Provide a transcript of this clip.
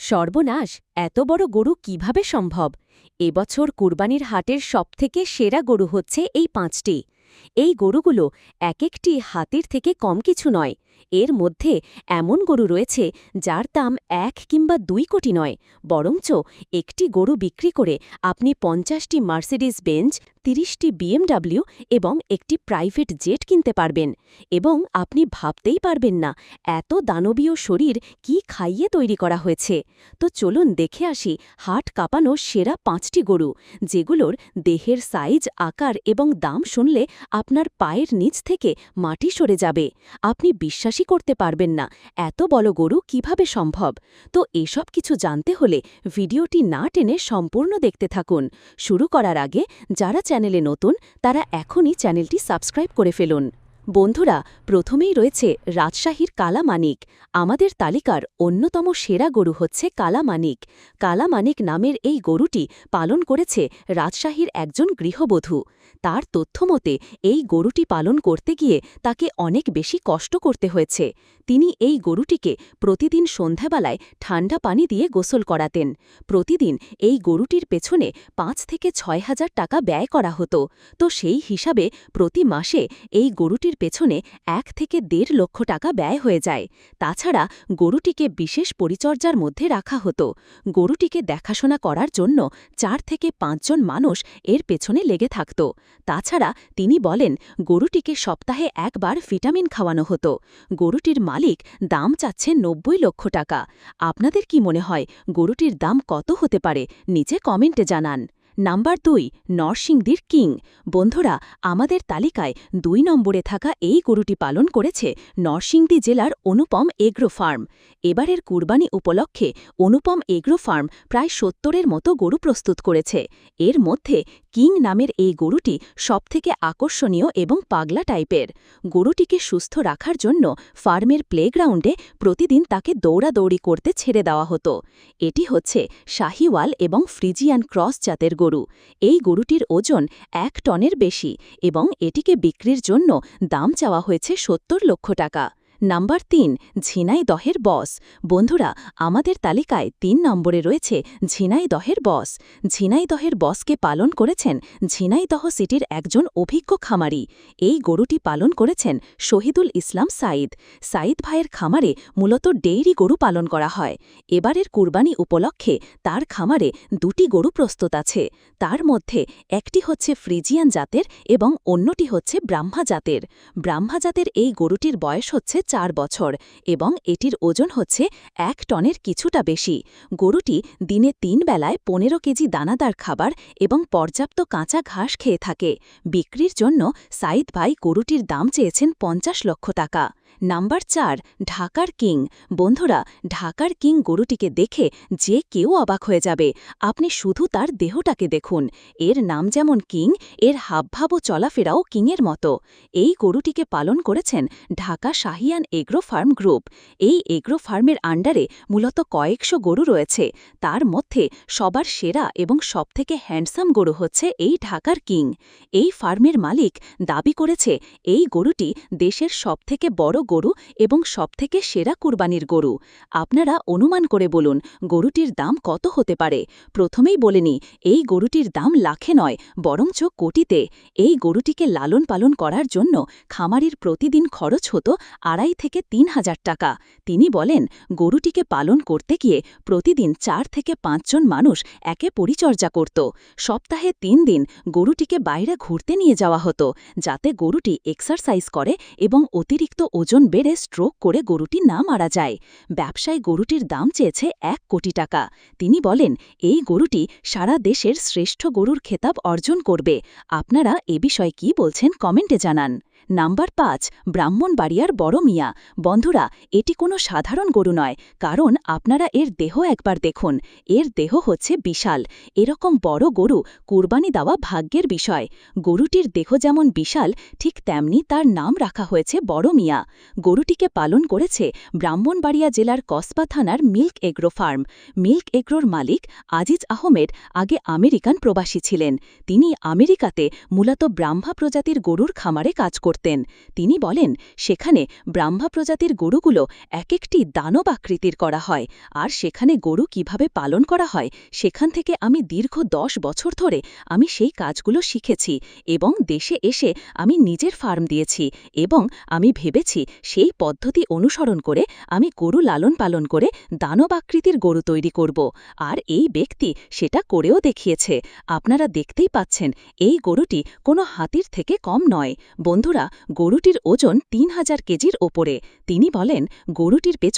সর্বনাশ! এত বড় গরু কিভাবে সম্ভব? এবছর কুরবানির হাটের সবথেকে সেরা গরু হচ্ছে এই ৫টি। এই গরুগুলো এক একটি হাতির থেকে কম কিছু নয়। এর মধ্যে এমন গরু রয়েছে যার দাম ১ কিংবা ২ কোটি নয়, বরঞ্চ একটি গরু বিক্রি করে আপনি ৫০টি মার্সিডিজ বেঞ্জ, ৩০টি বিএমডব্লিউ এবং একটি প্রাইভেট জেট কিনতে পারবেন। এবং আপনি ভাবতেই পারবেন না এত দানবীয় শরীর কি খাইয়ে তৈরি করা হয়েছে। তো চলুন দেখে আসি হাট কাঁপানো সেরা ৫টি গরু, যেগুলোর দেহের সাইজ, আকার এবং দাম শুনলে আপনার পায়ের নিচ থেকে মাটি সরে যাবে। আপনি বিশ্বাসই করতে পারবেন না এত বড় গরু কিভাবে সম্ভব। তো এসব কিছু জানতে হলে ভিডিওটি না টেনে সম্পূর্ণ দেখতে থাকুন। শুরু করার আগে যারা চ্যানেলে নতুন তারা এখনই চ্যানেলটি সাবস্ক্রাইব করে ফেলুন। বন্ধুরা, প্রথমেই রয়েছে রাজশাহীর কালামানিক। আমাদের তালিকার অন্যতম সেরা গরু হচ্ছে কালামানিক। কালামানিক নামের এই গরুটি পালন করেছে রাজশাহীর একজন গৃহবধূ। তার তথ্যমতে এই গরুটি পালন করতে গিয়ে তাকে অনেক বেশি কষ্ট করতে হয়েছে। তিনি এই গরুটিকে প্রতিদিন সন্ধ্যাবেলায় ঠান্ডা পানি দিয়ে গোসল করাতেন। প্রতিদিন এই গরুটির পেছনে ৫ থেকে ৬ হাজার টাকা ব্যয় করা হতো। তো সেই হিসাবে প্রতি মাসে এই গরুটির পেছনে ১ থেকে ১.৫ লক্ষ টাকা ব্যয় হয়ে যায়। তাছাড়া গরুটিকে বিশেষ পরিচর্যার মধ্যে রাখা হতো। গরুটিকে দেখাশোনা করার জন্য ৪ থেকে ৫ জন মানুষ এর পেছনে লেগে থাকত। তাছাড়া তিনি বলেন, গরুটিকে সপ্তাহে একবার ভিটামিন খাওয়ানো হতো। গরুটির মালিক দাম চাচ্ছে ৯০ লক্ষ টাকা। আপনাদের কি মনে হয় গরুটির দাম কত হতে পারে? নিচে কমেন্টে জানান। নাম্বার ২, নরসিংদীর কিং। বন্ধুরা, আমাদের তালিকায় ২ নম্বরে থাকা এই গরুটি পালন করেছে নরসিংদী জেলার অনুপম এগ্রো ফার্ম। এবারের কুরবানি উপলক্ষে অনুপম এগ্রো ফার্ম প্রায় ৭০-এর মতো গরু প্রস্তুত করেছে। এর মধ্যে কিং নামের এই গরুটি সবথেকে আকর্ষণীয় এবং পাগলা টাইপের। গরুটিকে সুস্থ রাখার জন্য ফার্মের প্লেগ্রাউন্ডে প্রতিদিন তাকে দৌড়াদৌড়ি করতে ছেড়ে দেওয়া হতো। এটি হচ্ছে শাহিওয়াল এবং ফ্রিজিয়ান ক্রস জাতের গরু। এই গরুটির ওজন ১ টনের বেশি এবং এটিকে বিক্রির জন্য দাম চাওয়া হয়েছে ৭০ লক্ষ টাকা। নাম্বার ৩, ঝিনাইদহের বস। বন্ধুরা, আমাদের তালিকায় ৩ নম্বরে রয়েছে ঝিনাইদহের বস। ঝিনাইদহের বসকে পালন করেছেন ঝিনাইদহ সিটির একজন অভিজ্ঞ খামারি। এই গরুটি পালন করেছেন শহীদুল ইসলাম সাইদ। সাইদ ভাইয়ের খামারে মূলত ডেইরি গরু পালন করা হয়। এবারের কুরবানি উপলক্ষে তার খামারে ২টি গরু প্রস্তুত আছে। তার মধ্যে একটি হচ্ছে ফ্রিজিয়ান জাতের এবং অন্যটি হচ্ছে ব্রাহ্মা জাতের। ব্রাহ্মা জাতের এই গরুটির বয়স হচ্ছে ৪ বছর এবং এটির ওজন হচ্ছে ১ টনের কিছুটা বেশি। গরুটি দিনে ৩ বেলায় ১৫ কেজি দানাদার খাবার এবং পর্যাপ্ত কাঁচা ঘাস খেয়ে থাকে। বিক্রির জন্য সাইদ ভাই গরুটির দাম চেয়েছেন ৫০ লক্ষ টাকা। নাম্বার ৪, ঢাকার কিং। বন্ধুরা, ঢাকার কিং গরুটিকে দেখে যে কেউ অবাক হয়ে যাবে। আপনি শুধু তার দেহটাকে দেখুন। এর নাম যেমন কিং, এর হাবভাব ও চলাফেরাও কিংয়ের মতো। এই গরুটিকে পালন করেছেন Dhaka Shahiyan agro farm group. এই এগ্রো ফার্মের আন্ডারে মূলত কয়েকশো গরু রয়েছে। তার মধ্যে সবার সেরা এবং সবথেকে হ্যান্ডসাম গরু হচ্ছে এই ঢাকার কিং। এই ফার্মের মালিক দাবি করেছে এই গরুটি দেশের সবথেকে বড় গরু এবং সবথেকে সেরা কুরবানির গরু। আপনারা অনুমান করে বলুন গরুটির দাম কত হতে পারে। প্রথমেই বলেনি এই গরুটির দাম লাখে নয়, বরঞ্চ কোটিতে। এই গরুটিকে লালন পালন করার জন্য খামারির প্রতিদিন খরচ হতো ২.৫ থেকে ৩ হাজার টাকা। তিনি বলেন, গরুটিকে পালন করতে গিয়ে প্রতিদিন ৪ থেকে ৫ জন মানুষ একে পরিচর্যা করত। সপ্তাহে ৩ দিন গরুটিকে বাইরে ঘুরতে নিয়ে যাওয়া হতো, যাতে গরুটি এক্সারসাইজ করে এবং অতিরিক্ত ওজন বেড়ে স্ট্রোক করে গরুটি না মারা যায়। ব্যবসায় গরুটির দাম চেয়েছে ১ কোটি টাকা। তিনি বলেন, এই গরুটি সারা দেশের শ্রেষ্ঠ গরুর খেতাব অর্জন করবে। আপনারা এ বিষয়ে কি বলছেন কমেন্টে জানান। নাম্বার ৫, ব্রাহ্মণবাড়িয়ার বড় মিয়া। বন্ধুরা, এটি কোনো সাধারণ গরু নয়, কারণ আপনারা এর দেহ একবার দেখুন। এর দেহ হচ্ছে বিশাল। এরকম বড় গরু কুরবানি দেওয়া ভাগ্যের বিষয়। গরুটির দেহ যেমন বিশাল, ঠিক তেমনি তার নাম রাখা হয়েছে বড় মিয়া। গরুটিকে পালন করেছে ব্রাহ্মণবাড়িয়া জেলার কসবা থানার মিল্ক এগ্রো ফার্ম। মিল্ক এগ্রোর মালিক আজিজ আহমেদ আগে আমেরিকান প্রবাসী ছিলেন। তিনি আমেরিকাতে মূলত ব্রাহ্মা প্রজাতির গরুর খামারে কাজ করতেন। করতেন। তিনি বলেন, সেখানে ব্রাহ্মা প্রজাতির গরুগুলো এক একটি দানব আকৃতির করা হয়, আর সেখানে গরু কিভাবে পালন করা হয় সেখান থেকে আমি দীর্ঘ 10 বছর ধরে আমি সেই কাজগুলো শিখেছি এবং দেশে এসে আমি নিজের ফার্ম দিয়েছি এবং আমি ভেবেছি সেই পদ্ধতি অনুসরণ করে আমি গরু লালন পালন করে দানব আকৃতির গরু তৈরি করব। আর এই ব্যক্তি সেটা করেও দেখিয়েছে। আপনারা দেখতেই পাচ্ছেন এই গরুটি কোনো হাতির থেকে কম নয়। বন্ধুরা, গরুটির ওজন 3000 কেজির ওপরে। তিনি বলেন, গরুটির পেছনে